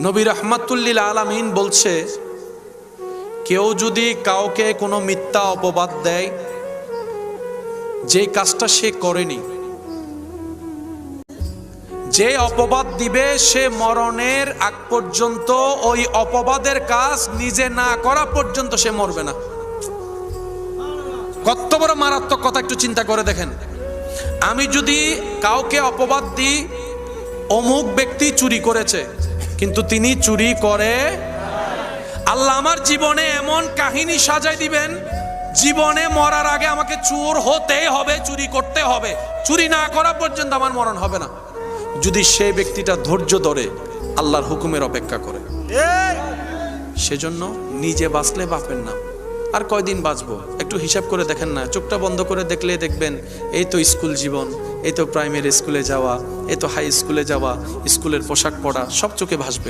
নবী রাহমাতুল লিল আলামিন বলছে, কেউ যদি কাউকে কোনো মিথ্যা অপবাদ দেয়, যে কাজটা সে করেনি, যে অপবাদ দিবে সে মরণের আগ পর্যন্ত ওই অপবাদের কাজ নিজে না করা পর্যন্ত সে মরবে না। কত বড় মারাত্মক কথা একটু চিন্তা করে দেখেন। আমি যদি কাউকে অপবাদ দিই, অমুক ব্যক্তি চুরি করেছে, কিন্তু তিনি চুরি করে, আল্লাহ আমার জীবনে এমন কাহিনী সাজাই দিবেন, জীবনে মরার আগে আমাকে চোর হতেই হবে, চুরি করতে হবে, চুরি না করা পর্যন্ত আমার মরণ হবে না। যদি সেই ব্যক্তিটা ধৈর্য ধরে আল্লাহর হুকুমের অপেক্ষা করে। সেজন্য নিজে বাঁচলে বাপের নাম। আর কয়দিন বাঁচবো একটু হিসাব করে দেখেন না, চোখটা বন্ধ করে দেখলে দেখবেন এই তো স্কুল জীবন, এই তো প্রাইমারি স্কুলে যাওয়া, এই তো হাই স্কুলে যাওয়া, স্কুলের পোশাক পরা, সব চোখে ভাসবে।